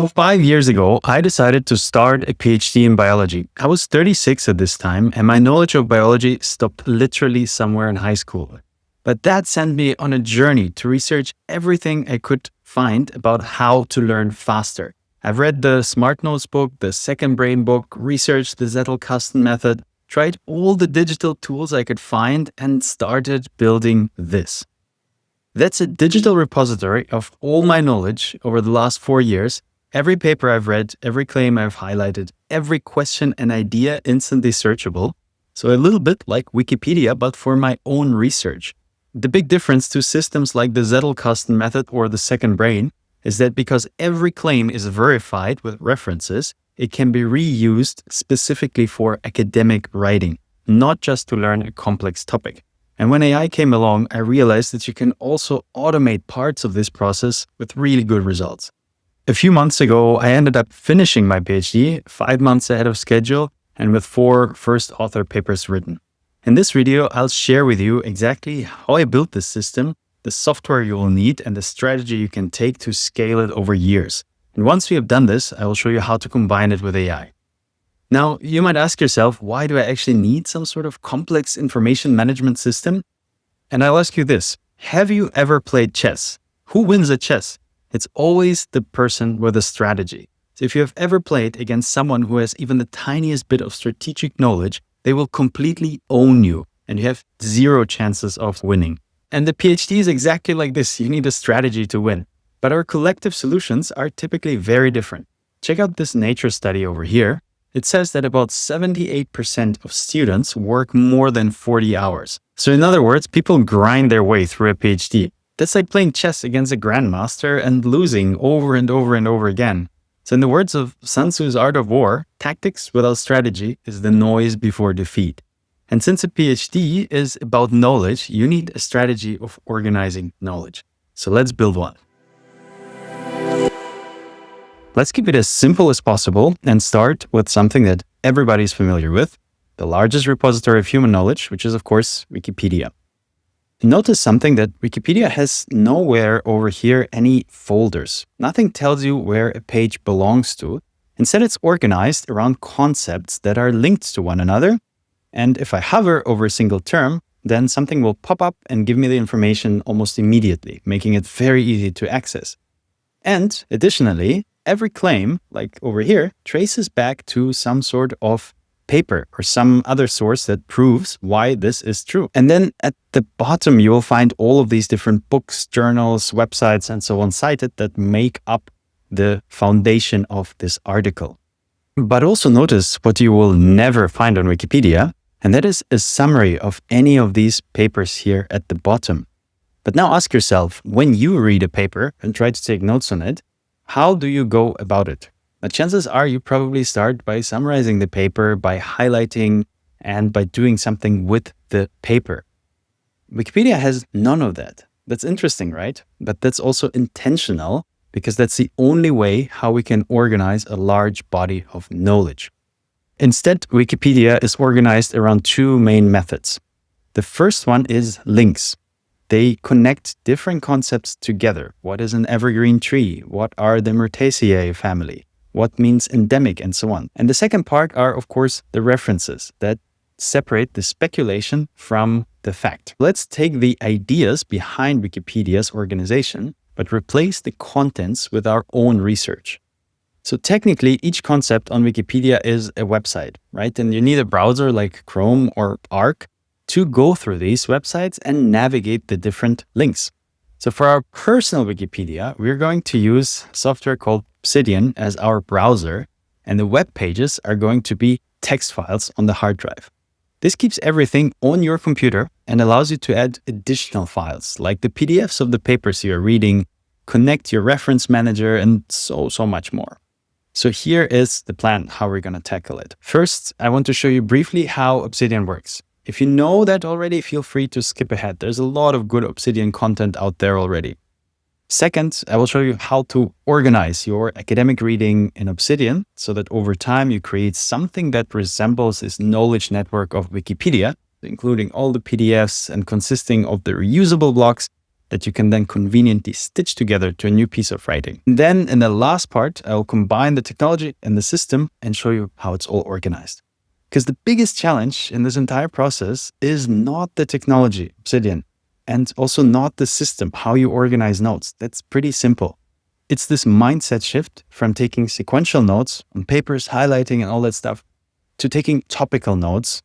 5 years ago, I decided to start a PhD in biology. I was 36 at this time, and my knowledge of biology stopped literally somewhere in high school. But that sent me on a journey to research everything I could find about how to learn faster. I've read the Smart Notes book, the Second Brain book, researched the Zettel-Kasten method, tried all the digital tools I could find, and started building this. That's a digital repository of all my knowledge over the last 4 years. Every paper I've read, every claim I've highlighted, every question and idea instantly searchable. So a little bit like Wikipedia, but for my own research. The big difference to systems like the Zettel-Kasten method or the Second Brain is that because every claim is verified with references, it can be reused specifically for academic writing, not just to learn a complex topic. And when AI came along, I realized that you can also automate parts of this process with really good results. A few months ago, I ended up finishing my PhD 5 months ahead of schedule and with 4 first author papers written. In this video, I'll share with you exactly how I built this system, the software you will need, and the strategy you can take to scale it over years. And once we have done this, I will show you how to combine it with AI. Now, you might ask yourself, why do I actually need some sort of complex information management system? And I'll ask you this. Have you ever played chess? Who wins at chess? It's always the person with a strategy. So if you have ever played against someone who has even the tiniest bit of strategic knowledge, they will completely own you and you have 0 chances of winning. And the PhD is exactly like this. You need a strategy to win. But our collective solutions are typically very different. Check out this Nature study over here. It says that about 78% of students work more than 40 hours. So in other words, people grind their way through a PhD. That's like playing chess against a grandmaster and losing over and over and over again. So in the words of Sun Tzu's Art of War, tactics without strategy is the noise before defeat. And since a PhD is about knowledge, you need a strategy of organizing knowledge. So let's build one. Let's keep it as simple as possible and start with something that everybody's familiar with, the largest repository of human knowledge, which is of course Wikipedia. Notice something that Wikipedia has nowhere over here any folders. Nothing tells you where a page belongs to. Instead, it's organized around concepts that are linked to one another. And if I hover over a single term, then something will pop up and give me the information almost immediately, making it very easy to access. And additionally, every claim, like over here, traces back to some sort of paper or some other source that proves why this is true. And then at the bottom, you will find all of these different books, journals, websites, and so on cited that make up the foundation of this article. But also notice what you will never find on Wikipedia, and that is a summary of any of these papers here at the bottom. But now ask yourself, when you read a paper and try to take notes on it, how do you go about it? Now, chances are you probably start by summarizing the paper, by highlighting, and by doing something with the paper. Wikipedia has none of that. That's interesting, right? But that's also intentional because that's the only way how we can organize a large body of knowledge. Instead, Wikipedia is organized around 2 main methods. The first one is links. They connect different concepts together. What is an evergreen tree? What are the Myrtaceae family? What means endemic, and so on. And the second part are, of course, the references that separate the speculation from the fact. Let's take the ideas behind Wikipedia's organization, but replace the contents with our own research. So technically, each concept on Wikipedia is a website, right? And you need a browser like Chrome or Arc to go through these websites and navigate the different links. So for our personal Wikipedia, we're going to use software called Obsidian as our browser, and the web pages are going to be text files on the hard drive. This keeps everything on your computer and allows you to add additional files, like the PDFs of the papers you're reading, connect your reference manager, and so much more. So here is the plan, how we're going to tackle it. First, I want to show you briefly how Obsidian works. If you know that already, feel free to skip ahead. There's a lot of good Obsidian content out there already. Second, I will show you how to organize your academic reading in Obsidian so that over time you create something that resembles this knowledge network of Wikipedia, including all the PDFs and consisting of the reusable blocks that you can then conveniently stitch together to a new piece of writing. And then in the last part, I will combine the technology and the system and show you how it's all organized. Because the biggest challenge in this entire process is not the technology, Obsidian, and also not the system, how you organize notes. That's pretty simple. It's this mindset shift from taking sequential notes on papers, highlighting and all that stuff, to taking topical notes,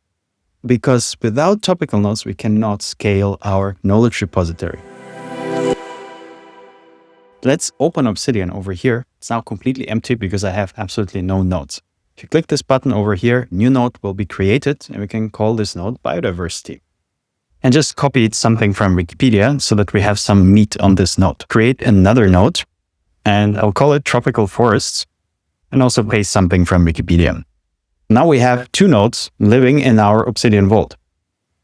because without topical notes, we cannot scale our knowledge repository. Let's open Obsidian over here. It's now completely empty because I have absolutely no notes. If you click this button over here, new node will be created and we can call this node biodiversity. And just copy something from Wikipedia so that we have some meat on this node. Create another node and I'll call it tropical forests and also paste something from Wikipedia. Now we have 2 nodes living in our Obsidian vault.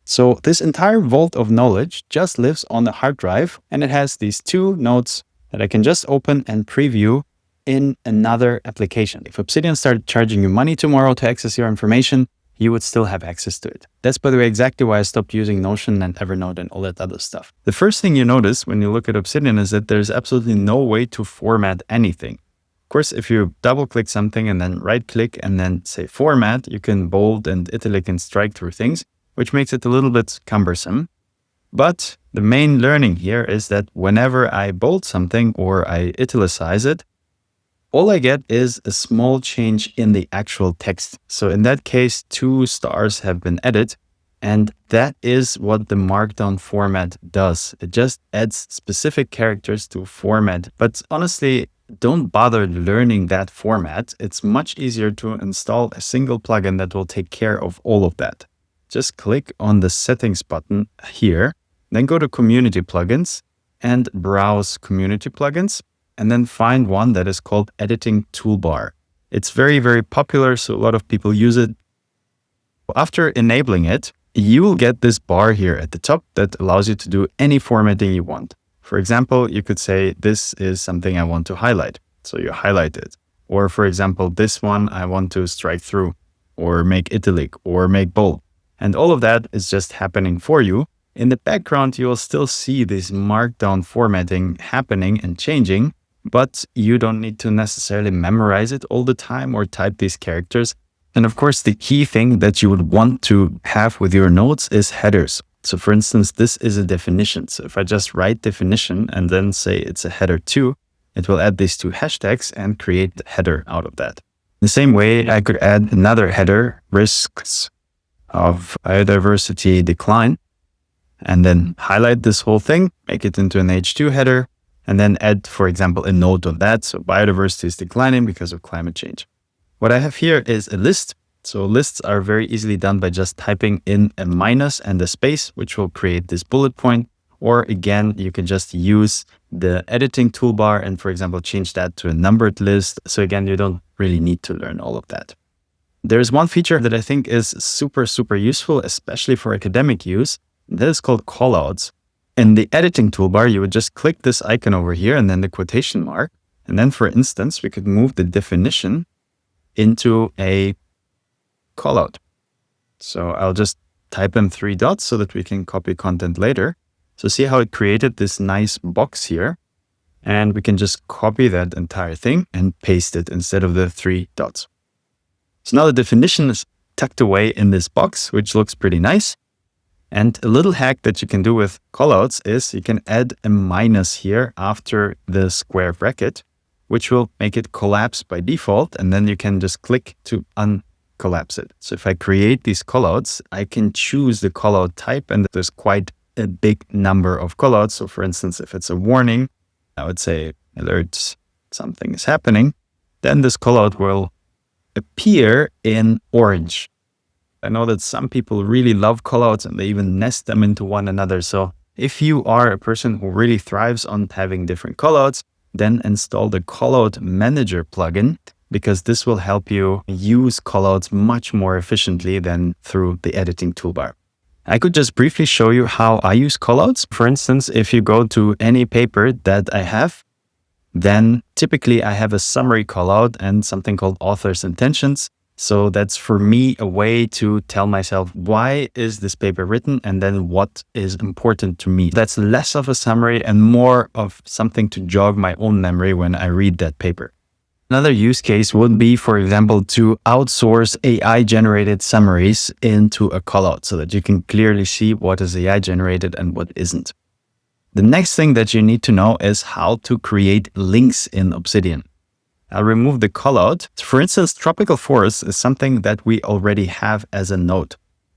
So this entire vault of knowledge just lives on the hard drive and it has these 2 nodes that I can just open and preview in another application. If Obsidian started charging you money tomorrow to access your information, you would still have access to it. That's, by the way, exactly why I stopped using Notion and Evernote and all that other stuff. The first thing you notice when you look at Obsidian is that there's absolutely no way to format anything. Of course, if you double click something and then right click and then say format, you can bold and italic and strike through things, which makes it a little bit cumbersome. But the main learning here is that whenever I bold something or I italicize it, all I get is a small change in the actual text. So in that case, 2 stars have been added, and that is what the Markdown format does. It just adds specific characters to format. But honestly, don't bother learning that format. It's much easier to install a single plugin that will take care of all of that. Just click on the settings button here, then go to community plugins and browse community plugins, and then find one that is called editing toolbar. It's very, very popular, so a lot of people use it. After enabling it, you will get this bar here at the top that allows you to do any formatting you want. For example, you could say, this is something I want to highlight. So you highlight it. Or for example, this one I want to strike through, or make italic, or make bold. And all of that is just happening for you. In the background, you will still see this Markdown formatting happening and changing, but you don't need to necessarily memorize it all the time or type these characters. And of course, the key thing that you would want to have with your notes is headers. So for instance, this is a definition. So if I just write definition and then say it's a header 2, it will add these 2 hashtags and create the header out of that. The same way, I could add another header, risks of biodiversity decline, and then highlight this whole thing, make it into an H2 header, and then add, for example, a note on that. So biodiversity is declining because of climate change. What I have here is a list. So lists are very easily done by just typing in a minus and a space, which will create this bullet point. Or again, you can just use the editing toolbar and, for example, change that to a numbered list. So again, you don't really need to learn all of that. There's one feature that I think is super, super useful, especially for academic use. That is called callouts. In the editing toolbar, you would just click this icon over here and then the quotation mark. And then, for instance, we could move the definition into a callout. So I'll just type in 3 dots so that we can copy content later. So see how it created this nice box here. And we can just copy that entire thing and paste it instead of the 3 dots. So now the definition is tucked away in this box, which looks pretty nice. And a little hack that you can do with callouts is you can add a minus here after the square bracket, which will make it collapse by default. And then you can just click to uncollapse it. So if I create these callouts, I can choose the callout type, and there's quite a big number of callouts. So for instance, if it's a warning, I would say alerts something is happening, then this callout will appear in orange. I know that some people really love callouts and they even nest them into one another. So if you are a person who really thrives on having different callouts, then install the Callout Manager plugin, because this will help you use callouts much more efficiently than through the editing toolbar. I could just briefly show you how I use callouts. For instance, if you go to any paper that I have, then typically I have a summary callout and something called author's intentions. So that's for me a way to tell myself, why is this paper written? And then what is important to me? That's less of a summary and more of something to jog my own memory when I read that paper. Another use case would be, for example, to outsource AI generated summaries into a callout so that you can clearly see what is AI generated and what isn't. The next thing that you need to know is how to create links in Obsidian. I'll remove the callout. For instance, tropical forest is something that we already have as a node.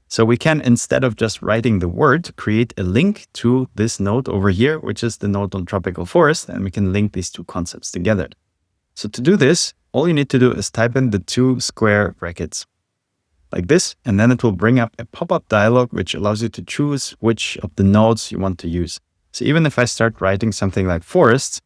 So we can, instead of just writing the word, create a link to this node over here, which is the node on tropical forest, and we can link these two concepts together. So to do this, all you need to do is type in the 2 square brackets like this, and then it will bring up a pop-up dialog which allows you to choose which of the nodes you want to use. So even if I start writing something like forest,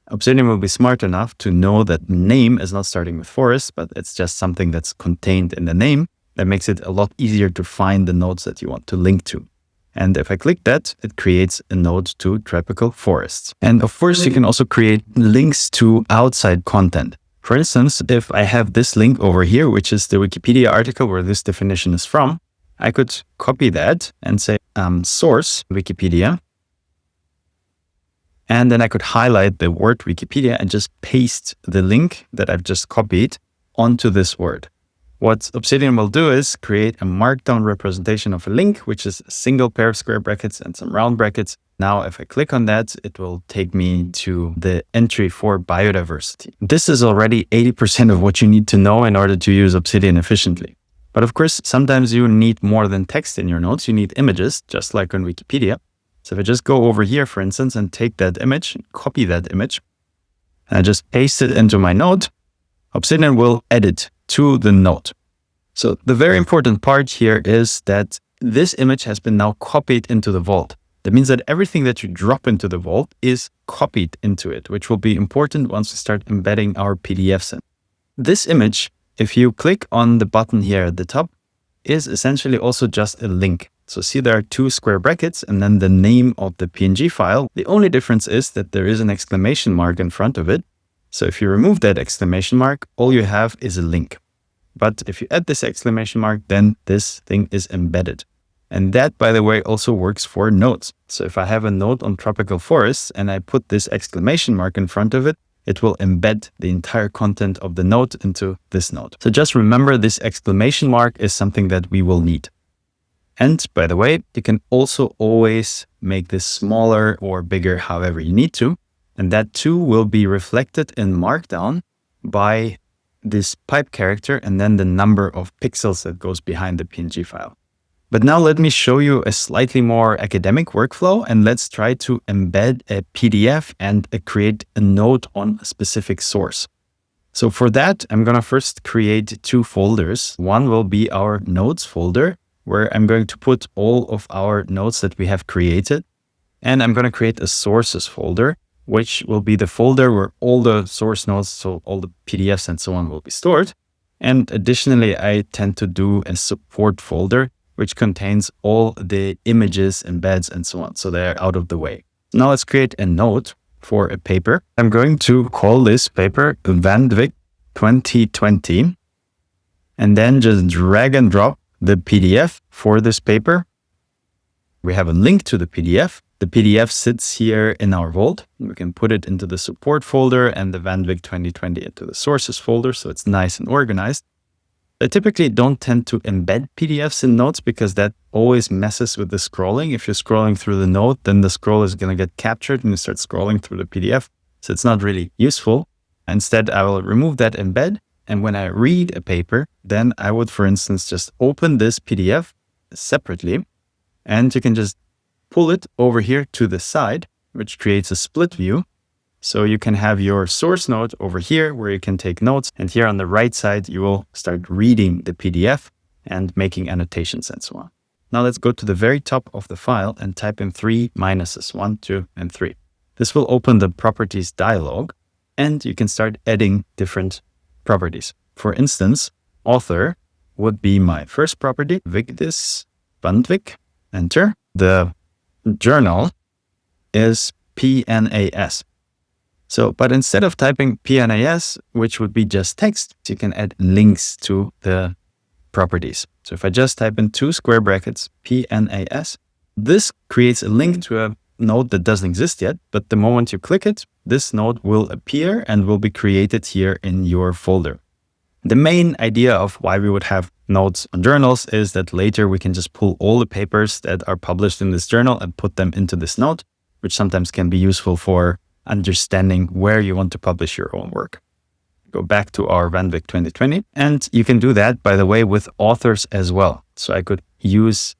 Obsidian will be smart enough to know that name is not starting with forest, but it's just something that's contained in the name. That makes it a lot easier to find the nodes that you want to link to. And if I click that, it creates a node to tropical forests. And of course, you can also create links to outside content. For instance, if I have this link over here, which is the Wikipedia article where this definition is from, I could copy that and say source Wikipedia. And then I could highlight the word Wikipedia and just paste the link that I've just copied onto this word. What Obsidian will do is create a markdown representation of a link, which is a single pair of square brackets and some round brackets. Now, if I click on that, it will take me to the entry for biodiversity. This is already 80% of what you need to know in order to use Obsidian efficiently. But of course, sometimes you need more than text in your notes. You need images, just like on Wikipedia. So if I just go over here, for instance, and take that image, copy that image, and I just paste it into my node, Obsidian will edit to the node. So the very important part here is that this image has been now copied into the vault. That means that everything that you drop into the vault is copied into it, which will be important once we start embedding our PDFs in. This image, if you click on the button here at the top, is essentially also just a link. So see, there are 2 square brackets and then the name of the PNG file. The only difference is that there is an exclamation mark in front of it. So if you remove that exclamation mark, all you have is a link. But if you add this exclamation mark, then this thing is embedded. And that, by the way, also works for nodes. So if I have a node on tropical forests and I put this exclamation mark in front of it, it will embed the entire content of the node into this node. So just remember, this exclamation mark is something that we will need. And by the way, you can also always make this smaller or bigger, however you need to. And that too will be reflected in Markdown by this pipe character and then the number of pixels that goes behind the PNG file. But now let me show you a slightly more academic workflow, and let's try to embed a PDF and create a node on a specific source. So for that, I'm going to first create 2 folders. One will be our nodes folder, where I'm going to put all of our nodes that we have created. And I'm going to create a sources folder, which will be the folder where all the source nodes, so all the PDFs and so on, will be stored. And additionally, I tend to do a support folder, which contains all the images, embeds, and so on. So they're out of the way. Now let's create a node for a paper. I'm going to call this paper Van Wyck 2020, and then just drag and drop the PDF for this paper. We have a link to the PDF. The PDF sits here in our vault. We can put it into the support folder and the Van Wyck 2020 into the sources folder, so it's nice and organized. I typically don't tend to embed PDFs in notes because that always messes with the scrolling. If you're scrolling through the note, then the scroll is going to get captured and you start scrolling through the PDF. So it's not really useful. Instead, I will remove that embed. And when I read a paper, then I would, for instance, just open this PDF separately. And you can just pull it over here to the side, which creates a split view. So you can have your source node over here where you can take notes. And here on the right side, you will start reading the PDF and making annotations and so on. Now let's go to the very top of the file and type in 3 minuses, 1, 2, and 3. This will open the properties dialog and you can start adding different properties. For instance, author would be my first property, Vigdis Van Wyck, enter. The journal is PNAS. So, but instead of typing PNAS, which would be just text, you can add links to the properties. So if I just type in 2 square brackets, PNAS, this creates a link to a node that doesn't exist yet. But the moment you click it, this node will appear and will be created here in your folder. The main idea of why we would have nodes on journals is that later we can just pull all the papers that are published in this journal and put them into this node, which sometimes can be useful for understanding where you want to publish your own work. Go back to our Vanvik 2020, and you can do that, by the way, with authors as well. So I could use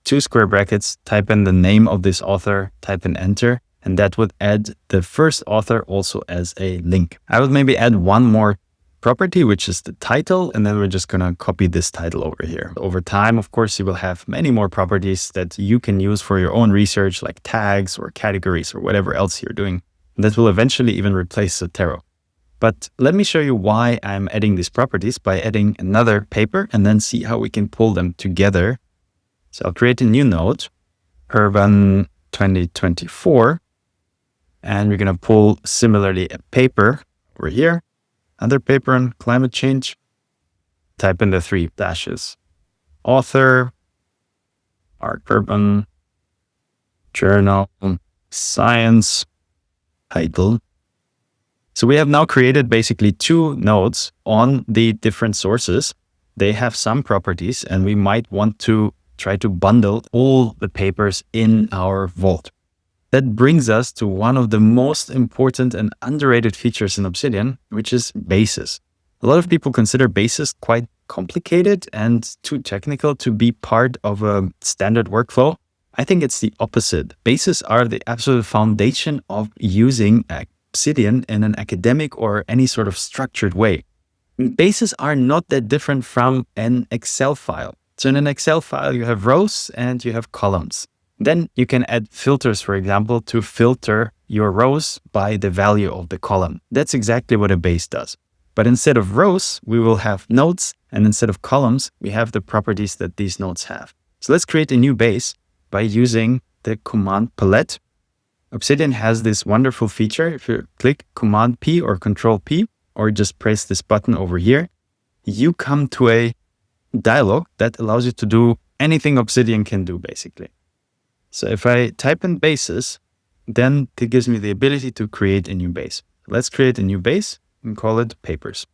2 square brackets, type in the name of this author, type in enter, and that would add the first author also as a link. I would maybe add one more property, which is the title, and then we're just going to copy this title over here. Over time, of course, you will have many more properties that you can use for your own research, like tags or categories or whatever else you're doing. That will eventually even replace Zotero. But let me show you why I'm adding these properties by adding another paper and then see how we can pull them together. So I'll create a new node, Urban 2024, and we're going to pull similarly a paper over here. Another paper on climate change, type in the 3 dashes. Author, Art Urban, journal, science, title. So we have now created basically 2 nodes on the different sources. They have some properties, and we might want to try to bundle all the papers in our vault. That brings us to one of the most important and underrated features in Obsidian, which is bases. A lot of people consider bases quite complicated and too technical to be part of a standard workflow. I think it's the opposite. Bases are the absolute foundation of using Obsidian in an academic or any sort of structured way. Bases are not that different from an Excel file. So in an Excel file, you have rows and you have columns. Then you can add filters, for example, to filter your rows by the value of the column. That's exactly what a base does. But instead of rows, we will have nodes, and instead of columns, we have the properties that these nodes have. So let's create a new base by using the command palette. Obsidian has this wonderful feature. If you click Command P or Control P, or just press this button over here, you come to a dialog that allows you to do anything Obsidian can do, basically. So if I type in bases, then it gives me the ability to create a new base. Let's create a new base and call it papers.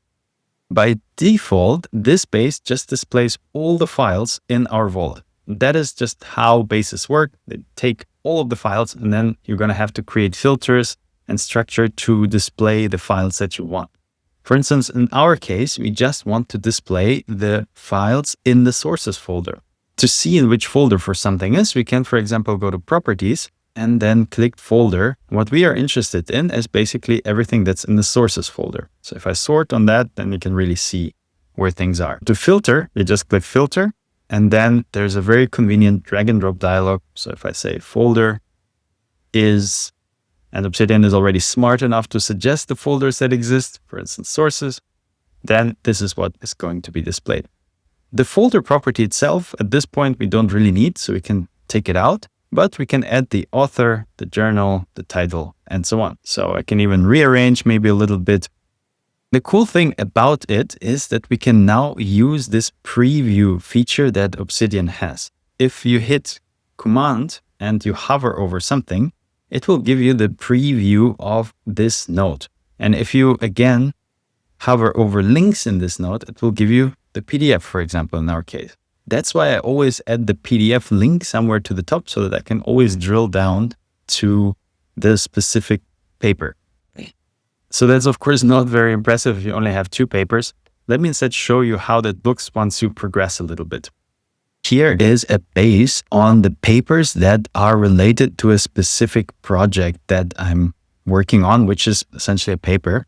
By default, this base just displays all the files in our vault. That is just how bases work. They take all of the files, and then you're going to have to create filters and structure to display the files that you want. For instance, in our case, we just want to display the files in the sources folder. To see in which folder for something is, we can, for example, go to Properties and then click Folder. What we are interested in is basically everything that's in the Sources folder. So if I sort on that, then you can really see where things are. To filter, you just click Filter, and then there's a very convenient drag and drop dialog. So if I say Folder is, and Obsidian is already smart enough to suggest the folders that exist, for instance, Sources, then this is what is going to be displayed. The folder property itself, at this point, we don't really need, so we can take it out, but we can add the author, the journal, the title, and so on. So I can even rearrange maybe a little bit. The cool thing about it is that we can now use this preview feature that Obsidian has. If you hit Command and you hover over something, it will give you the preview of this node. And if you, again, hover over links in this node, it will give you the PDF, for example, in our case. That's why I always add the PDF link somewhere to the top so that I can always drill down to the specific paper. So that's, of course, not very impressive if you only have 2 papers. Let me instead show you how that looks once you progress a little bit. Here is a base on the papers that are related to a specific project that I'm working on, which is essentially a paper.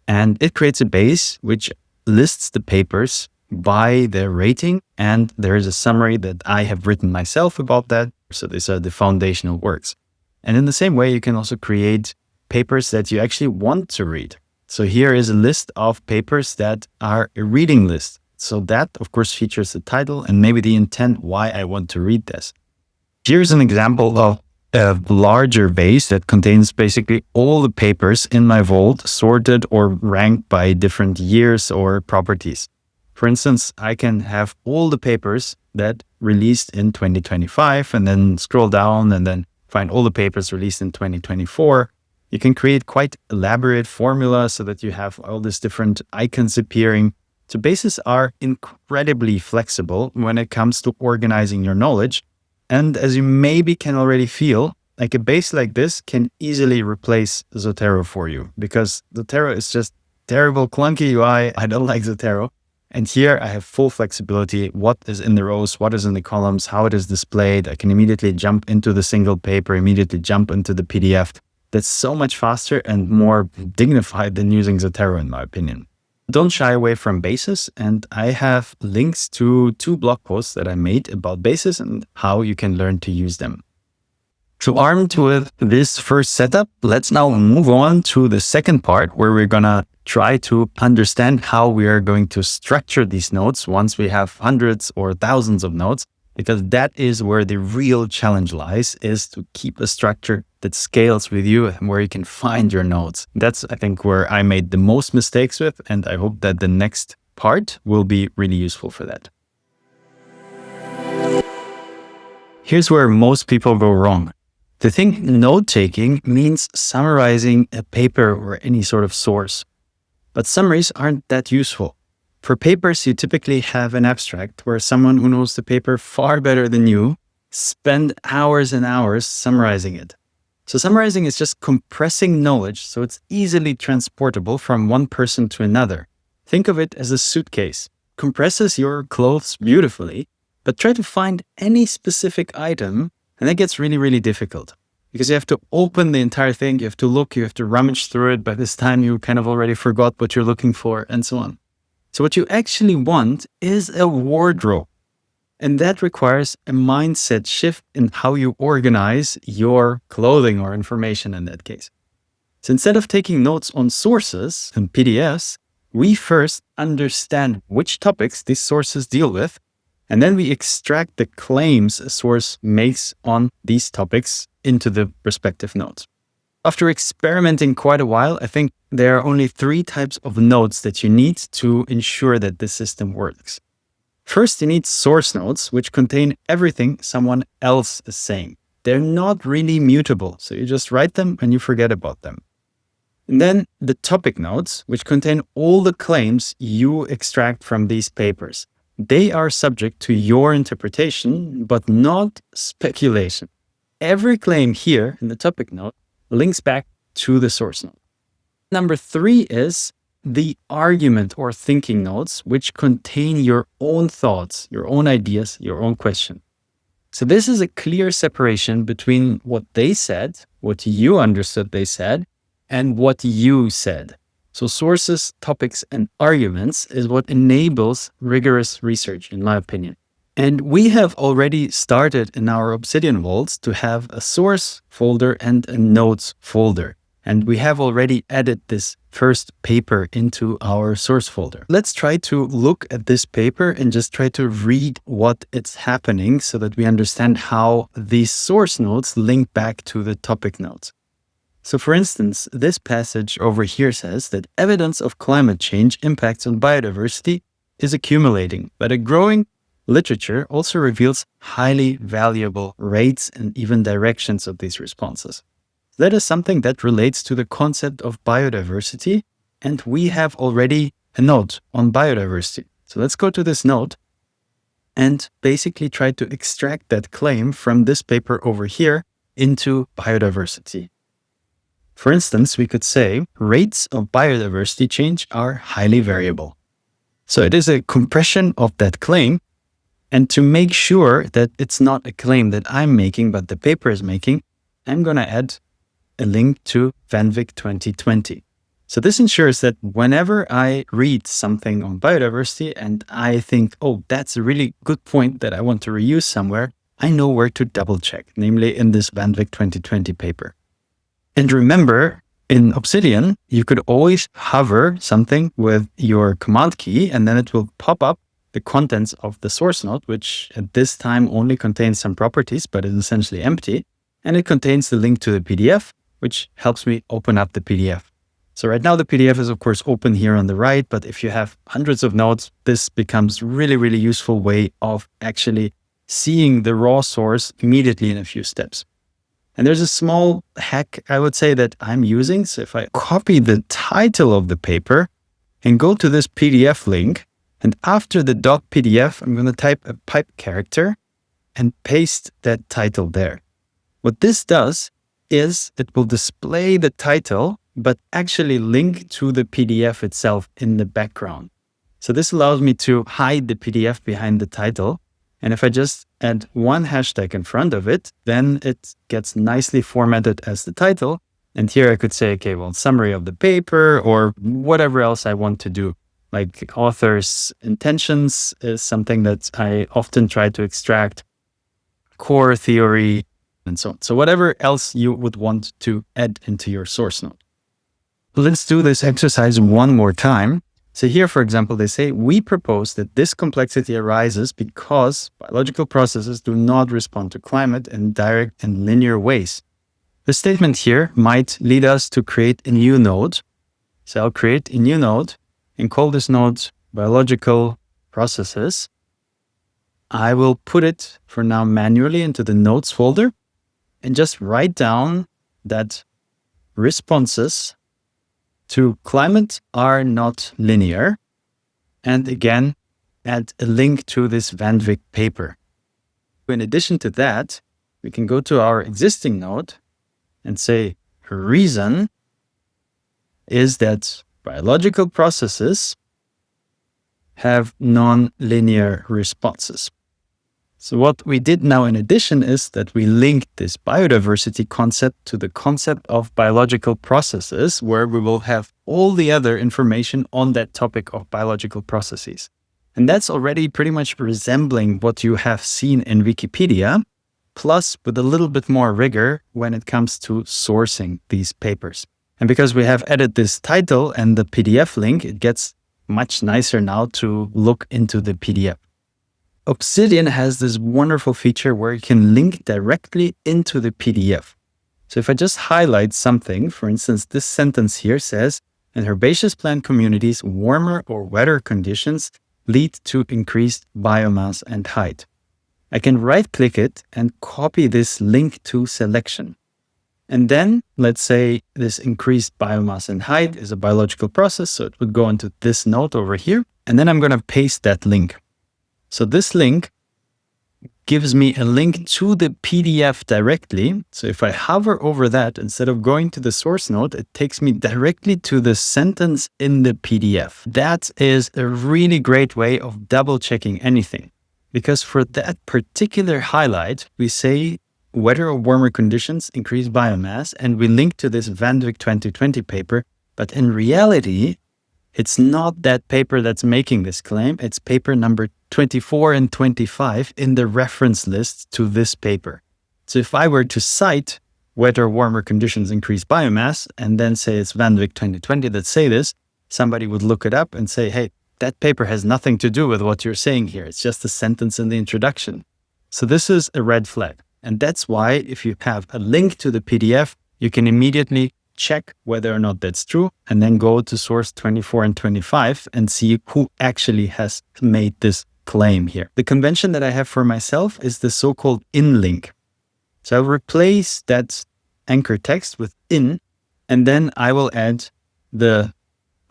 And it creates a base which lists the papers by their rating, and there is a summary that I have written myself about that. So these are the foundational works. And in the same way, you can also create papers that you actually want to read. So here is a list of papers that are a reading list. So that, of course, features the title and maybe the intent why I want to read this. Here's an example of a larger base that contains basically all the papers in my vault sorted or ranked by different years or properties. For instance, I can have all the papers that released in 2025 and then scroll down and then find all the papers released in 2024. You can create quite elaborate formulas so that you have all these different icons appearing. So bases are incredibly flexible when it comes to organizing your knowledge. And as you maybe can already feel, like a base like this can easily replace Zotero for you, because Zotero is just terrible, clunky UI. I don't like Zotero. And here I have full flexibility. What is in the rows, what is in the columns, how it is displayed. I can immediately jump into the single paper, immediately jump into the PDF. That's so much faster and more dignified than using Zotero, in my opinion. Don't shy away from bases, and I have links to 2 blog posts that I made about bases and how you can learn to use them. So armed with this first setup, let's now move on to the second part, where we're gonna try to understand how we are going to structure these notes once we have hundreds or thousands of notes, because that is where the real challenge lies, is to keep a structure that scales with you and where you can find your notes. That's, I think, where I made the most mistakes with, and I hope that the next part will be really useful for that. Here's where most people go wrong. They think note-taking means summarizing a paper or any sort of source. But summaries aren't that useful. For papers, you typically have an abstract where someone who knows the paper far better than you spend hours and hours summarizing it. So summarizing is just compressing knowledge so it's easily transportable from one person to another. Think of it as a suitcase. Compresses your clothes beautifully, but try to find any specific item, and that gets really, really difficult. Because you have to open the entire thing, you have to look, you have to rummage through it. By this time, you kind of already forgot what you're looking for, and so on. So what you actually want is a wardrobe. And that requires a mindset shift in how you organize your clothing or information in that case. So instead of taking notes on sources and PDFs, we first understand which topics these sources deal with, and then we extract the claims a source makes on these topics into the respective notes. After experimenting quite a while, I think there are only 3 types of notes that you need to ensure that this system works. First, you need source notes, which contain everything someone else is saying. They're not really mutable, so you just write them and you forget about them. And then the topic notes, which contain all the claims you extract from these papers. They are subject to your interpretation, but not speculation. Every claim here in the topic note links back to the source note. Number 3 is the argument or thinking notes, which contain your own thoughts, your own ideas, your own question. So this is a clear separation between what they said, what you understood they said, and what you said. So sources, topics, and arguments is what enables rigorous research, in my opinion. And we have already started in our Obsidian vaults to have a source folder and a notes folder. And we have already added this first paper into our source folder. Let's try to look at this paper and just try to read what it's happening so that we understand how these source notes link back to the topic notes. So for instance, this passage over here says that evidence of climate change impacts on biodiversity is accumulating, but a growing literature also reveals highly valuable rates and even directions of these responses. That is something that relates to the concept of biodiversity, and we have already a note on biodiversity. So let's go to this note and basically try to extract that claim from this paper over here into biodiversity. For instance, we could say rates of biodiversity change are highly variable. So it is a compression of that claim. And to make sure that it's not a claim that I'm making, but the paper is making, I'm going to add a link to VanVik 2020. So this ensures that whenever I read something on biodiversity and I think, oh, that's a really good point that I want to reuse somewhere, I know where to double check, namely in this VanVik 2020 paper. And remember, in Obsidian, you could always hover something with your command key, and then it will pop up the contents of the source note, which at this time only contains some properties, but is essentially empty. and it contains the link to the PDF, which helps me open up the PDF. So right now the PDF is of course open here on the right, but if you have hundreds of notes, this becomes really, really useful way of actually seeing the raw source immediately in a few steps. And there's a small hack, I would say, that I'm using. So if I copy the title of the paper and go to this PDF link, and after the .pdf, I'm going to type a pipe character and paste that title there. What this does is it will display the title, but actually link to the PDF itself in the background. So this allows me to hide the PDF behind the title. And if I just add one hashtag in front of it, then it gets nicely formatted as the title. And here I could say, okay, well, summary of the paper or whatever else I want to do. Like author's intentions is something that I often try to extract, core theory, and so on. So whatever else you would want to add into your source note. Let's do this exercise one more time. So here, for example, they say, we propose that this complexity arises because biological processes do not respond to climate in direct and linear ways. The statement here might lead us to create a new node. So I'll create a new node and call this node biological processes. I will put it for now manually into the notes folder and just write down that responses to climate are not linear. And again, add a link to this Van Wyck paper. In addition to that, we can go to our existing node and say, reason is that biological processes have non-linear responses. So what we did now in addition is that we linked this biodiversity concept to the concept of biological processes, where we will have all the other information on that topic of biological processes. And that's already pretty much resembling what you have seen in Wikipedia, plus with a little bit more rigor when it comes to sourcing these papers. And because we have added this title and the PDF link, it gets much nicer now to look into the PDF. Obsidian has this wonderful feature where you can link directly into the PDF. So if I just highlight something, for instance, this sentence here says, in herbaceous plant communities, warmer or wetter conditions lead to increased biomass and height. I can right-click it and copy this link to selection. And then let's say this increased biomass and height is a biological process. So it would go into this node over here. And then I'm going to paste that link. So this link gives me a link to the PDF directly. So if I hover over that, instead of going to the source node, it takes me directly to the sentence in the PDF. That is a really great way of double checking anything. Because for that particular highlight, we say wetter or warmer conditions increase biomass, and we link to this Van Wyck 2020 paper. But in reality, it's not that paper that's making this claim. It's paper number 24 and 25 in the reference list to this paper. So if I were to cite wetter, warmer conditions increase biomass, and then say it's Van Wyck 2020 that say this, somebody would look it up and say, hey, that paper has nothing to do with what you're saying here. It's just a sentence in the introduction. So this is a red flag. And that's why if you have a link to the PDF, you can immediately check whether or not that's true, and then go to source 24 and 25 and see who actually has made this claim here. The convention that I have for myself is the so-called in link. So I'll replace that anchor text with in, and then I will add the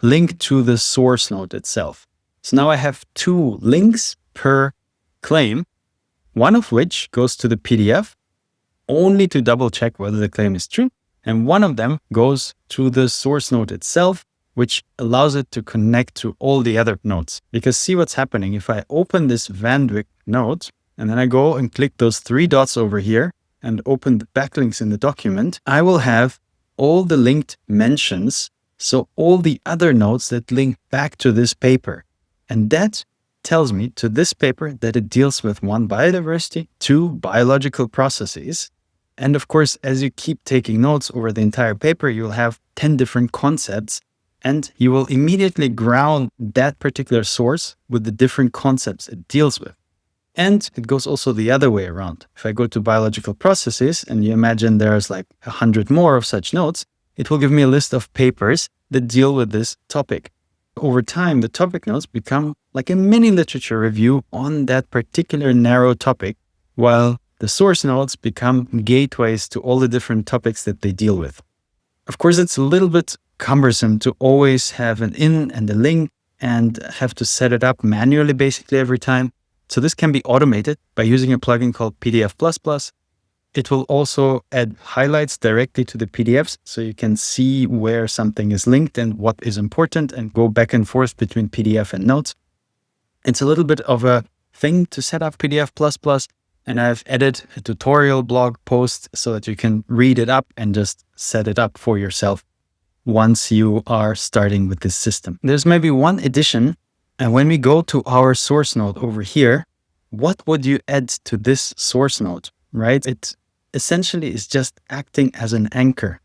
link to the source node itself. So now I have two links per claim, one of which goes to the PDF only to double check whether the claim is true. And one of them goes to the source node itself, which allows it to connect to all the other nodes. Because see what's happening. If I open this Van Wyck node, and then I go and click those three dots over here and open the backlinks in the document, I will have all the linked mentions. So all the other nodes that link back to this paper. And that tells me to this paper that it deals with 1, biodiversity, 2, biological processes. And of course, as you keep taking notes over the entire paper, you'll have 10 different concepts, and you will immediately ground that particular source with the different concepts it deals with. And it goes also the other way around. If I go to biological processes and you imagine there's like 100 more of such notes, it will give me a list of papers that deal with this topic. Over time, the topic notes become like a mini literature review on that particular narrow topic, while the source notes become gateways to all the different topics that they deal with. Of course, it's a little bit cumbersome to always have an in and a link and have to set it up manually basically every time. So this can be automated by using a plugin called PDF++. It will also add highlights directly to the PDFs so you can see where something is linked and what is important and go back and forth between PDF and notes. It's a little bit of a thing to set up PDF++, and I've added a tutorial blog post so that you can read it up and just set it up for yourself once you are starting with this system. There's maybe one addition, and when we go to our source node over here, what would you add to this source node, right? It essentially is just acting as an anchor.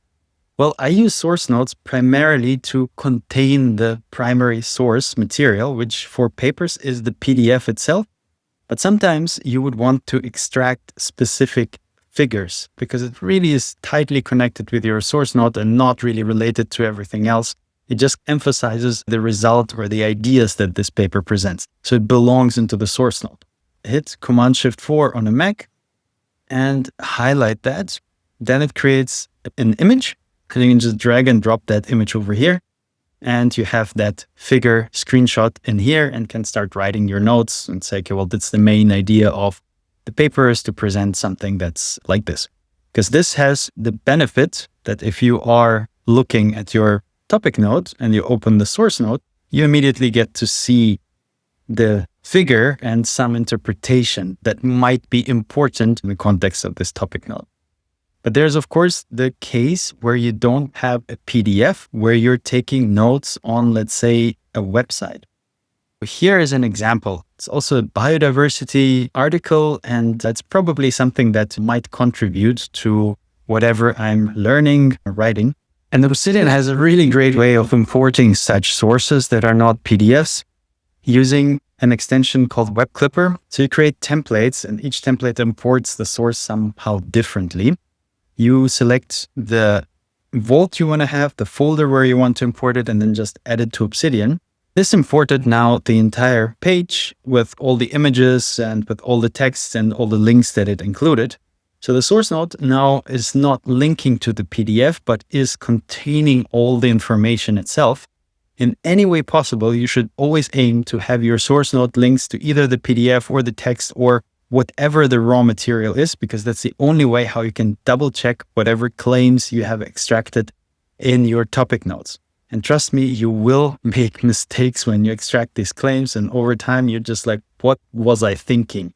Well, I use source nodes primarily to contain the primary source material, which for papers is the PDF itself. But sometimes you would want to extract specific figures because it really is tightly connected with your source node and not really related to everything else. It just emphasizes the result or the ideas that this paper presents. So it belongs into the source node. Hit Command-Shift-4 on a Mac and highlight that. Then it creates an image. And you can just drag and drop that image over here. And you have that figure screenshot in here and can start writing your notes and say, okay, well, that's the main idea of the paper is to present something that's like this. Because this has the benefit that if you are looking at your topic node and you open the source node, you immediately get to see the figure and some interpretation that might be important in the context of this topic node. But there's, of course, the case where you don't have a PDF, where you're taking notes on, let's say, a website. Here is an example. It's also a biodiversity article, and that's probably something that might contribute to whatever I'm learning or writing. And Obsidian has a really great way of importing such sources that are not PDFs using an extension called Web Clipper. So you create templates, and each template imports the source somehow differently. You select the vault you want to have, the folder where you want to import it, and then just add it to Obsidian. This imported now the entire page with all the images and with all the text and all the links that it included. So the source node now is not linking to the PDF, but is containing all the information itself. In any way possible, you should always aim to have your source node links to either the PDF or the text or whatever the raw material is, because that's the only way how you can double check whatever claims you have extracted in your topic notes. And trust me, you will make mistakes when you extract these claims. And over time, you're just like, what was I thinking?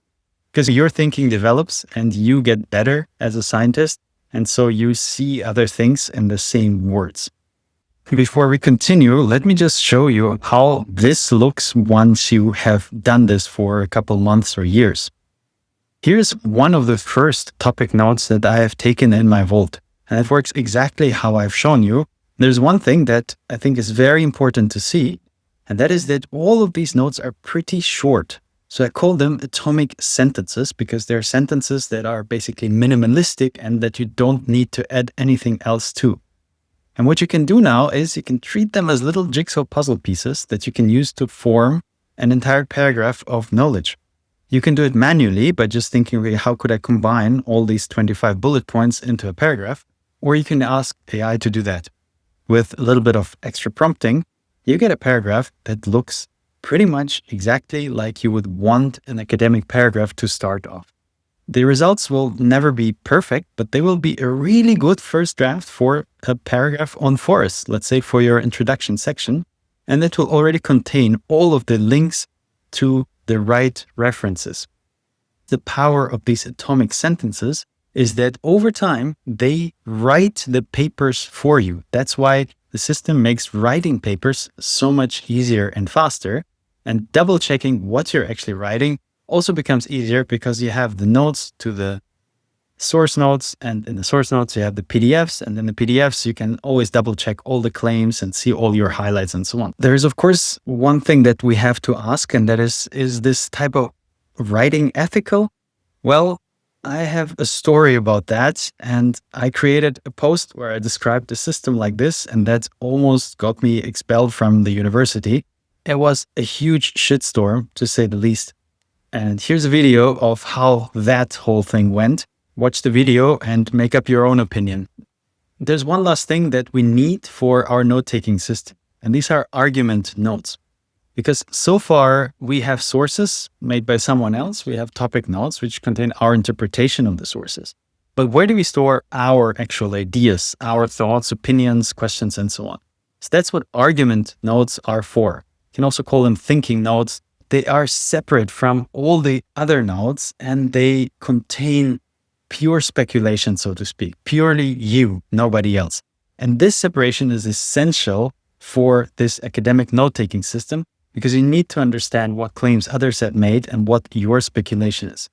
Because your thinking develops and you get better as a scientist. And so you see other things in the same words. Before we continue, let me just show you how this looks once you have done this for a couple months or years. Here's one of the first topic notes that I have taken in my vault. And it works exactly how I've shown you. There's one thing that I think is very important to see, and that is that all of these notes are pretty short. So I call them atomic sentences because they're sentences that are basically minimalistic and that you don't need to add anything else to. And what you can do now is you can treat them as little jigsaw puzzle pieces that you can use to form an entire paragraph of knowledge. You can do it manually by just thinking, okay, how could I combine all these 25 bullet points into a paragraph? Or you can ask AI to do that. With a little bit of extra prompting, you get a paragraph that looks pretty much exactly like you would want an academic paragraph to start off. The results will never be perfect, but they will be a really good first draft for a paragraph on forests, let's say for your introduction section, and it will already contain all of the links to the right references. The power of these atomic sentences is that over time, they write the papers for you. That's why the system makes writing papers so much easier and faster. And double checking what you're actually writing also becomes easier because you have the notes to the source notes. And in the source notes, you have the PDFs. And in the PDFs, you can always double check all the claims and see all your highlights and so on. There is, of course, one thing that we have to ask, and that is this type of writing ethical? Well, I have a story about that, and I created a post where I described the system like this, and that almost got me expelled from the university. It was a huge shitstorm, to say the least. And here's a video of how that whole thing went. Watch the video and make up your own opinion. There's one last thing that we need for our note-taking system, and these are argument notes. Because so far we have sources made by someone else, we have topic notes which contain our interpretation of the sources. But where do we store our actual ideas, our thoughts, opinions, questions, and so on? So that's what argument notes are for. You can also call them thinking notes. They are separate from all the other notes, and they contain pure speculation, so to speak, purely you, nobody else. And this separation is essential for this academic note-taking system, because you need to understand what claims others have made and what your speculation is.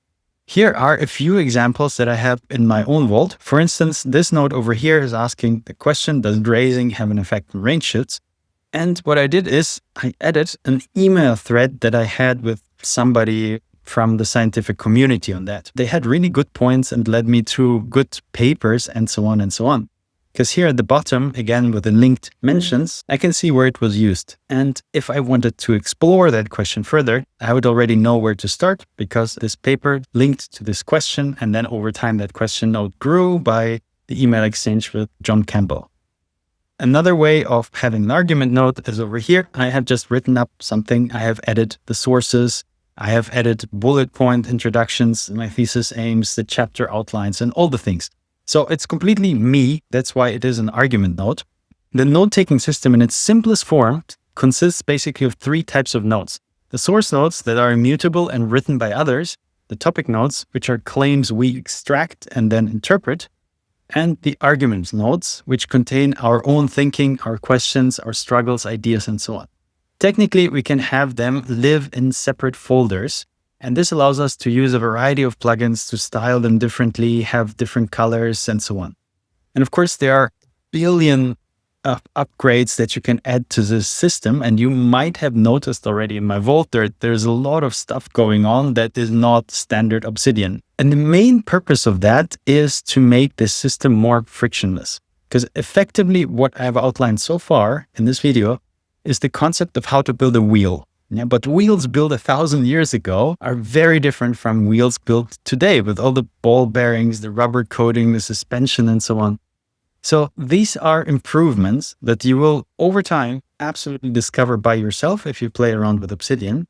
Here are a few examples that I have in my own vault. For instance, this note over here is asking the question, does grazing have an effect on range shifts? And what I did is I added an email thread that I had with somebody from the scientific community on that. They had really good points and led me through good papers and so on and so on. Because here at the bottom, again with the linked mentions, I can see where it was used. And if I wanted to explore that question further, I would already know where to start, because this paper linked to this question. And then over time, that question note grew by the email exchange with John Campbell. Another way of having an argument note is over here. I have just written up something. I have added the sources. I have added bullet point introductions, my thesis aims, the chapter outlines, and all the things. So it's completely me. That's why it is an argument note. The note-taking system in its simplest form consists basically of three types of notes. The source notes that are immutable and written by others, the topic notes, which are claims we extract and then interpret, and the argument notes, which contain our own thinking, our questions, our struggles, ideas, and so on. Technically, we can have them live in separate folders. And this allows us to use a variety of plugins to style them differently, have different colors, and so on. And of course, there are billion upgrades that you can add to this system. And you might have noticed already in my vault, there's a lot of stuff going on that is not standard Obsidian. And the main purpose of that is to make this system more frictionless. Because effectively, what I've outlined so far in this video is the concept of how to build a wheel. Yeah, but wheels built 1,000 years ago are very different from wheels built today with all the ball bearings, the rubber coating, the suspension, and so on. So these are improvements that you will, over time, absolutely discover by yourself if you play around with Obsidian.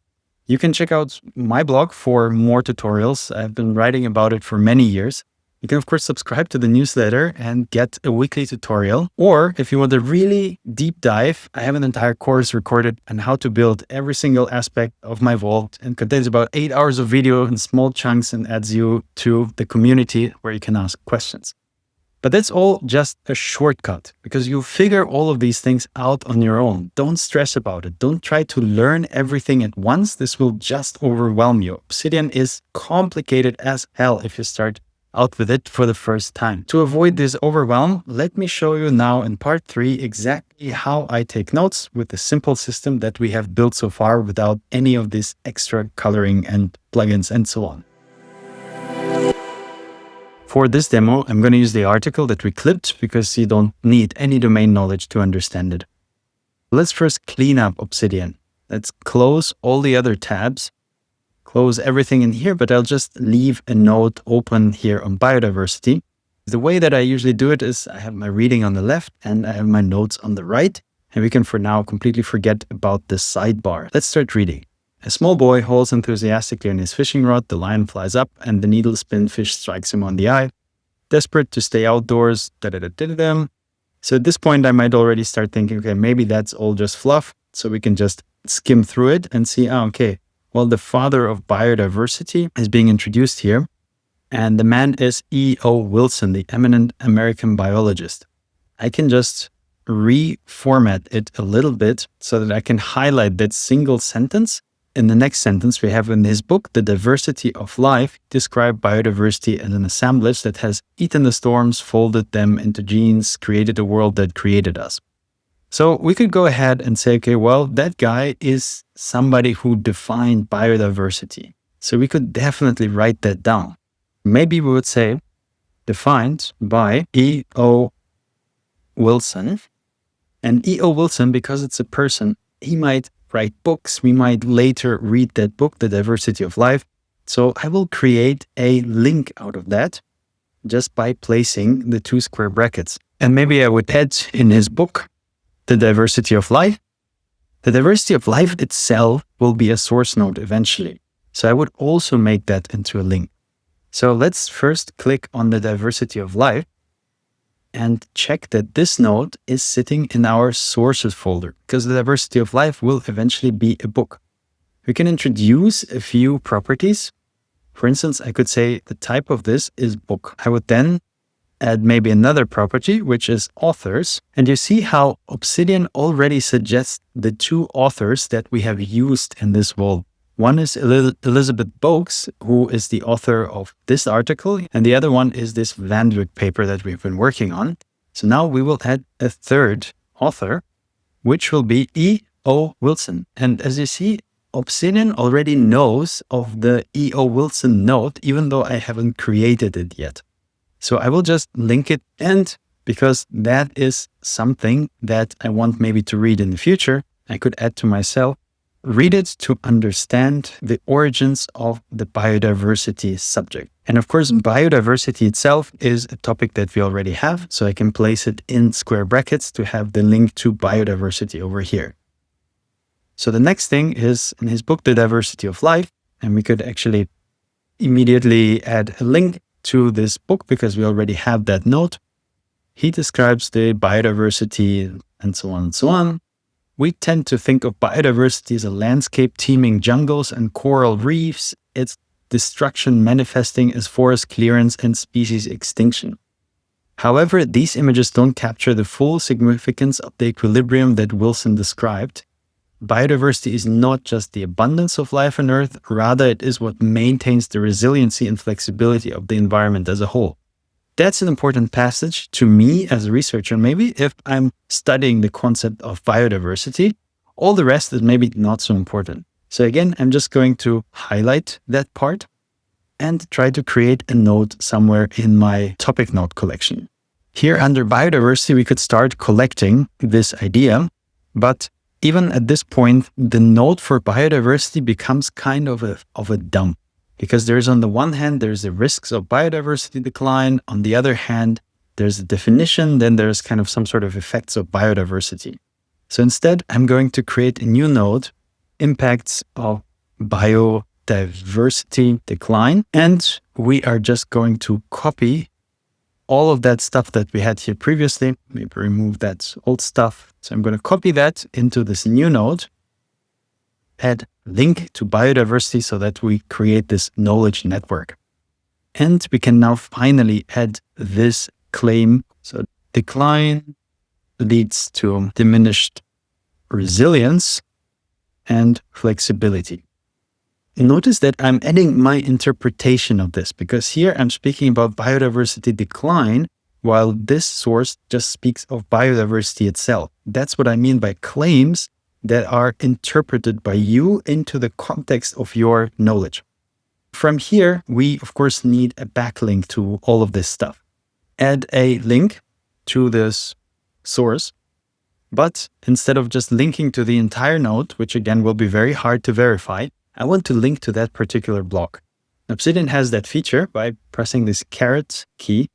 You can check out my blog for more tutorials. I've been writing about it for many years. You can, of course, subscribe to the newsletter and get a weekly tutorial. Or if you want a really deep dive, I have an entire course recorded on how to build every single aspect of my vault, and contains about 8 hours of video in small chunks and adds you to the community where you can ask questions. But that's all just a shortcut, because you figure all of these things out on your own. Don't stress about it. Don't try to learn everything at once. This will just overwhelm you. Obsidian is complicated as hell if you start out with it for the first time. To avoid this overwhelm, let me show you now in part 3 exactly how I take notes with the simple system that we have built so far without any of this extra coloring and plugins and so on. For this demo, I'm going to use the article that we clipped because you don't need any domain knowledge to understand it. Let's first clean up Obsidian. Let's close all the other tabs. Close everything in here, but I'll just leave a note open here on biodiversity. The way that I usually do it is I have my reading on the left and I have my notes on the right. And we can for now completely forget about the sidebar. Let's start reading. A small boy hauls enthusiastically on his fishing rod. The line flies up and the needle spin fish strikes him on the eye. Desperate to stay outdoors. So at this point, I might already start thinking, okay, maybe that's all just fluff. So we can just skim through it and see, okay. Well, the father of biodiversity is being introduced here. And the man is E.O. Wilson, the eminent American biologist. I can just reformat it a little bit so that I can highlight that single sentence. In the next sentence, we have in his book, The Diversity of Life, described biodiversity as an assemblage that has eaten the storms, folded them into genes, created a world that created us. So we could go ahead and say, okay, well, that guy is somebody who defined biodiversity. So we could definitely write that down. Maybe we would say defined by E.O. Wilson. And E.O. Wilson, because it's a person, he might write books. We might later read that book, The Diversity of Life. So I will create a link out of that just by placing the 2 square brackets. And maybe I would add in his book, The Diversity of Life. The diversity of life itself will be a source node eventually. So I would also make that into a link. So let's first click on the diversity of life and check that this node is sitting in our sources folder, because the diversity of life will eventually be a book. We can introduce a few properties. For instance, I could say the type of this is book. I would then add maybe another property, which is authors. And you see how Obsidian already suggests the 2 authors that we have used in this wall. One is Elizabeth Boakes, who is the author of this article, and the other one is this Van Dyck paper that we've been working on. So now we will add a third author, which will be E.O. Wilson. And as you see, Obsidian already knows of the E.O. Wilson node, even though I haven't created it yet. So I will just link it, and because that is something that I want maybe to read in the future, I could add to myself, read it to understand the origins of the biodiversity subject. And of course, biodiversity itself is a topic that we already have, so I can place it in square brackets to have the link to biodiversity over here. So the next thing is in his book, The Diversity of Life, and we could actually immediately add a link to this book because we already have that node. He describes the biodiversity and so on and so on. We tend to think of biodiversity as a landscape teeming jungles and coral reefs, its destruction manifesting as forest clearance and species extinction. However, these images don't capture the full significance of the equilibrium that Wilson described. Biodiversity is not just the abundance of life on Earth, rather it is what maintains the resiliency and flexibility of the environment as a whole. That's an important passage to me as a researcher. Maybe if I'm studying the concept of biodiversity, all the rest is maybe not so important. So again, I'm just going to highlight that part and try to create a node somewhere in my topic node collection. Here under biodiversity, we could start collecting this idea, but even at this point, the node for biodiversity becomes kind of a dump, because there's on the one hand, there's the risks of biodiversity decline. On the other hand, there's the definition, then there's kind of some sort of effects of biodiversity. So instead, I'm going to create a new node, impacts of biodiversity decline, and we are just going to copy all of that stuff that we had here previously, maybe remove that old stuff. So I'm going to copy that into this new node, add link to biodiversity so that we create this knowledge network. And we can now finally add this claim. So decline leads to diminished resilience and flexibility. Notice that I'm adding my interpretation of this, because here I'm speaking about biodiversity decline, while this source just speaks of biodiversity itself. That's what I mean by claims that are interpreted by you into the context of your knowledge. From here, we of course need a backlink to all of this stuff. Add a link to this source, but instead of just linking to the entire node, which again will be very hard to verify, I want to link to that particular block. Obsidian has that feature by pressing this caret key.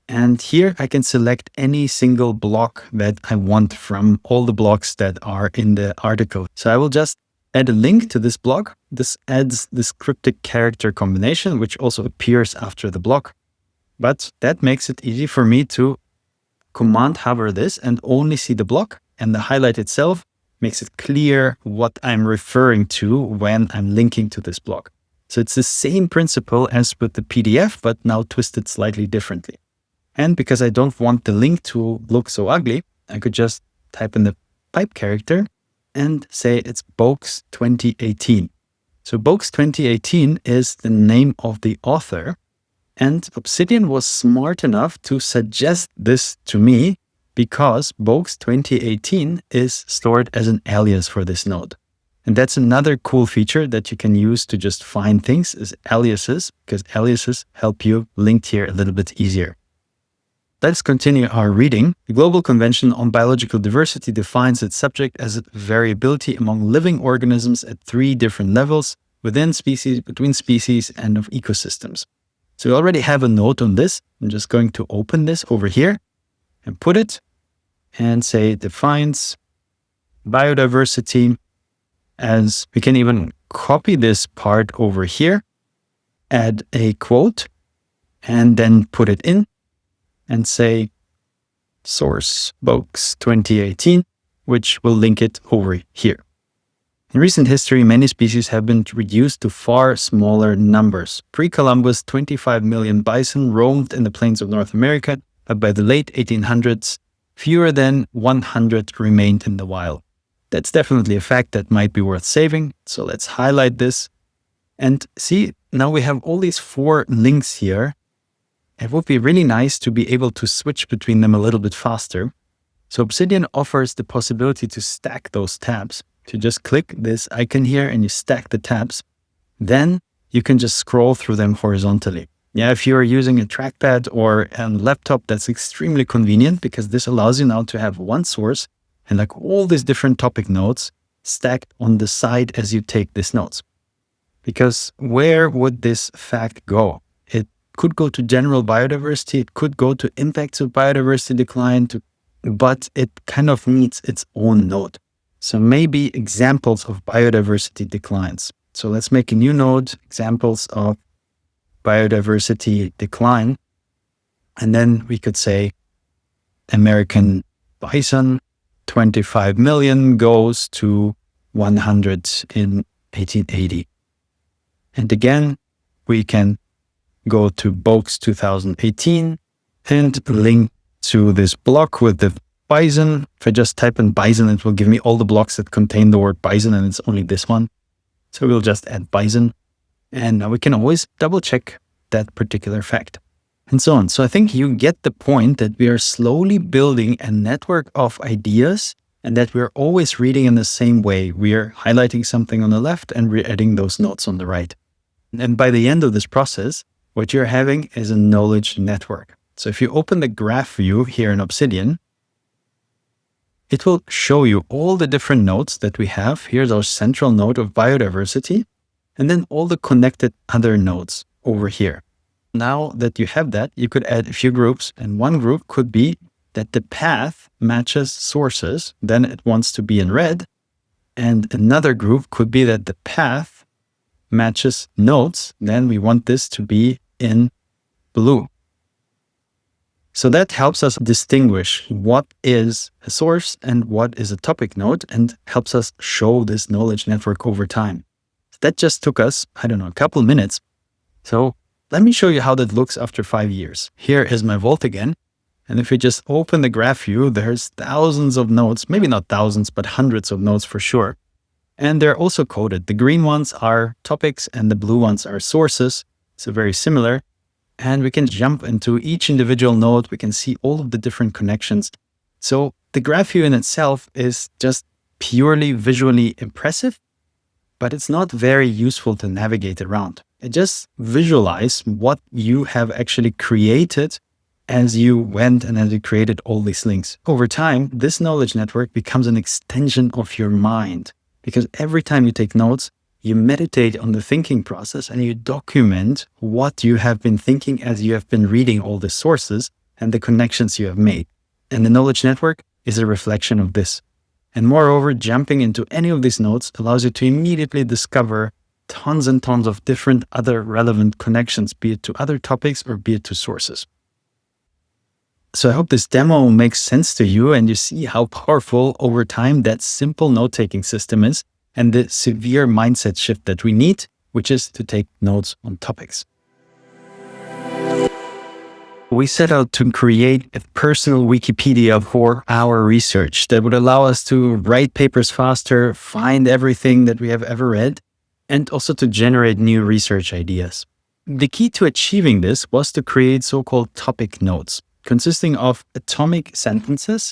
And here I can select any single block that I want from all the blocks that are in the article. So I will just add a link to this block. This adds this cryptic character combination, which also appears after the block. But that makes it easy for me to command hover this and only see the block, and the highlight itself makes it clear what I'm referring to when I'm linking to this block. So it's the same principle as with the PDF, but now twisted slightly differently. And because I don't want the link to look so ugly, I could just type in the pipe character and say it's Boakes 2018. So Boakes 2018 is the name of the author. And Obsidian was smart enough to suggest this to me, because Boakes 2018 is stored as an alias for this node. And that's another cool feature that you can use to just find things is aliases, because aliases help you link here a little bit easier. Let's continue our reading. The Global Convention on Biological Diversity defines its subject as variability among living organisms at 3 different levels, within species, between species, and of ecosystems. So we already have a note on this. I'm just going to open this over here and put it and say it defines biodiversity as, we can even copy this part over here, add a quote, and then put it in and say source books 2018, which will link it over here. In recent history, many species have been reduced to far smaller numbers. Pre-Columbus, 25 million bison roamed in the plains of North America, but by the late 1800s, fewer than 100 remained in the wild. That's definitely a fact that might be worth saving. So let's highlight this. And see, now we have all these 4 links here. It would be really nice to be able to switch between them a little bit faster. So Obsidian offers the possibility to stack those tabs. To just click this icon here and you stack the tabs. Then you can just scroll through them horizontally. Yeah, if you're using a trackpad or a laptop, that's extremely convenient because this allows you now to have one source and like all these different topic notes stacked on the side as you take these notes. Because where would this fact go? It could go to general biodiversity, it could go to impacts of biodiversity decline, but it kind of needs its own note. So maybe examples of biodiversity declines. So let's make a new node, examples of biodiversity decline. And then we could say American bison, 25 million goes to 100 in 1880. And again, we can go to Boaks 2018 and link to this block with the bison. If I just type in bison, it will give me all the blocks that contain the word bison, and it's only this one. So we'll just add bison. And now we can always double check that particular fact and so on. So I think you get the point that we are slowly building a network of ideas and that we're always reading in the same way. We're highlighting something on the left and we're adding those notes on the right. And by the end of this process, what you're having is a knowledge network. So if you open the graph view here in Obsidian, it will show you all the different nodes that we have. Here's our central node of biodiversity, and then all the connected other nodes over here. Now that you have that, you could add a few groups, and one group could be that the path matches sources, then it wants to be in red, and another group could be that the path matches nodes, then we want this to be in blue. So that helps us distinguish what is a source and what is a topic node and helps us show this knowledge network over time. That just took us, a couple minutes. So let me show you how that looks after 5 years. Here is my vault again. And if we just open the graph view, there's thousands of nodes, maybe not thousands, but hundreds of nodes for sure. And they're also coded. The green ones are topics and the blue ones are sources. So very similar. And we can jump into each individual node. We can see all of the different connections. So the graph view in itself is just purely visually impressive, but it's not very useful to navigate around. It just visualize what you have actually created as you went and as you created all these links. Over time, this knowledge network becomes an extension of your mind because every time you take notes, you meditate on the thinking process and you document what you have been thinking as you have been reading all the sources and the connections you have made. And the knowledge network is a reflection of this. And moreover, jumping into any of these nodes allows you to immediately discover tons and tons of different other relevant connections, be it to other topics or be it to sources. So I hope this demo makes sense to you and you see how powerful over time that simple note-taking system is and the severe mindset shift that we need, which is to take notes on topics. We set out to create a personal Wikipedia for our research that would allow us to write papers faster, find everything that we have ever read, and also to generate new research ideas. The key to achieving this was to create so-called topic notes, consisting of atomic sentences,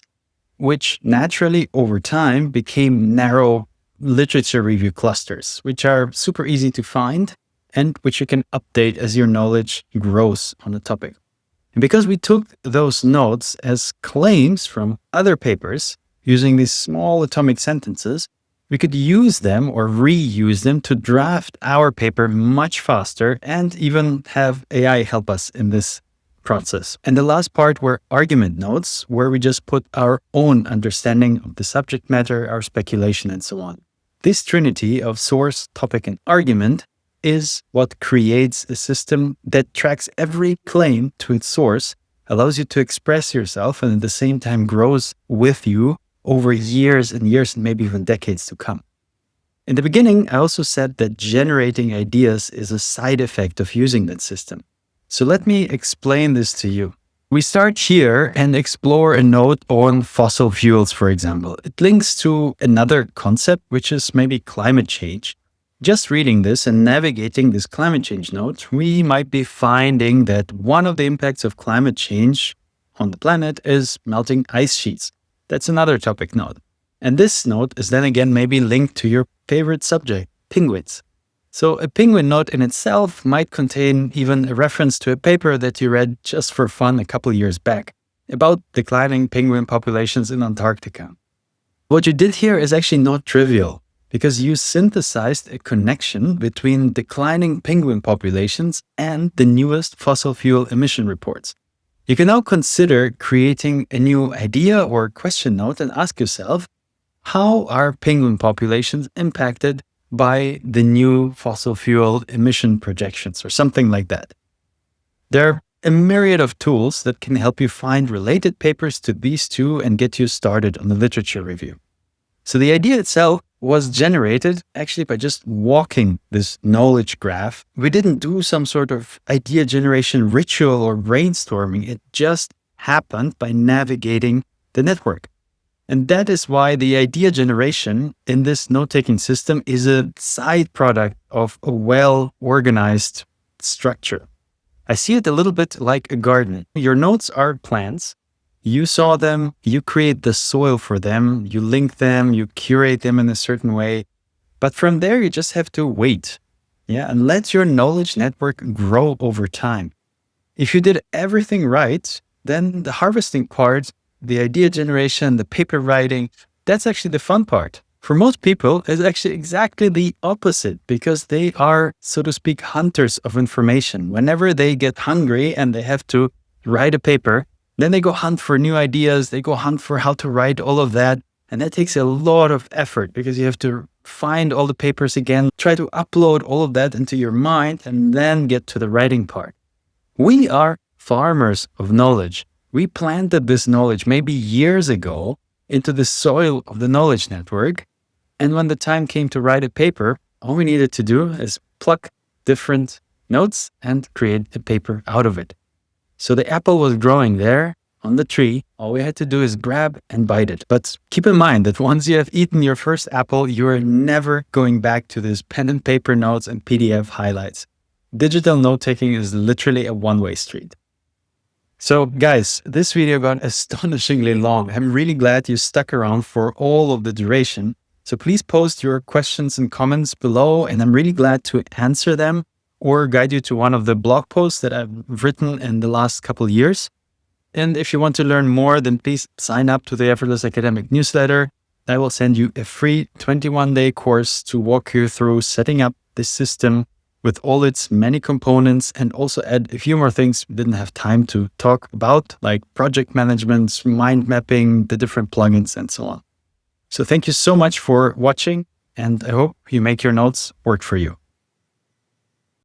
which naturally over time became narrow literature review clusters, which are super easy to find and which you can update as your knowledge grows on the topic. And because we took those notes as claims from other papers using these small atomic sentences, we could use them or reuse them to draft our paper much faster and even have AI help us in this process. And the last part were argument notes, where we just put our own understanding of the subject matter, our speculation, and so on. This trinity of source, topic, and argument is what creates a system that tracks every claim to its source, allows you to express yourself, and at the same time grows with you over years and years and maybe even decades to come. In the beginning, I also said that generating ideas is a side effect of using that system. So let me explain this to you. We start here and explore a note on fossil fuels, for example. It links to another concept, which is maybe climate change. Just reading this and navigating this climate change note, we might be finding that one of the impacts of climate change on the planet is melting ice sheets. That's another topic note. And this note is then again maybe linked to your favorite subject, penguins. So a penguin note in itself might contain even a reference to a paper that you read just for fun a couple years back about declining penguin populations in Antarctica. What you did here is actually not trivial, because you synthesized a connection between declining penguin populations and the newest fossil fuel emission reports. You can now consider creating a new idea or question note and ask yourself, how are penguin populations impacted by the new fossil fuel emission projections or something like that? There are a myriad of tools that can help you find related papers to these two and get you started on the literature review. So the idea itself was generated actually by just walking this knowledge graph. We didn't do some sort of idea generation ritual or brainstorming. It just happened by navigating the network. And that is why the idea generation in this note-taking system is a side product of a well-organized structure. I see it a little bit like a garden. Your notes are plants. You saw them, you create the soil for them, you link them, you curate them in a certain way. But from there, you just have to wait, and let your knowledge network grow over time. If you did everything right, then the harvesting part, the idea generation, the paper writing, that's actually the fun part. For most people, it's actually exactly the opposite, because they are, so to speak, hunters of information. Whenever they get hungry and they have to write a paper, then they go hunt for new ideas, they go hunt for how to write all of that. And that takes a lot of effort, because you have to find all the papers again, try to upload all of that into your mind, and then get to the writing part. We are farmers of knowledge. We planted this knowledge maybe years ago into the soil of the knowledge network. And when the time came to write a paper, all we needed to do is pluck different notes and create a paper out of it. So the apple was growing there on the tree. All we had to do is grab and bite it. But keep in mind that once you have eaten your first apple, you are never going back to this pen and paper notes and PDF highlights. Digital note-taking is literally a one-way street. So guys, this video got astonishingly long. I'm really glad you stuck around for all of the duration. So please post your questions and comments below, and I'm really glad to answer them or guide you to one of the blog posts that I've written in the last couple of years. And if you want to learn more, then please sign up to the Effortless Academic newsletter. I will send you a free 21-day course to walk you through setting up this system with all its many components, and also add a few more things we didn't have time to talk about, like project management, mind mapping, the different plugins, and so on. So thank you so much for watching, and I hope you make your notes work for you.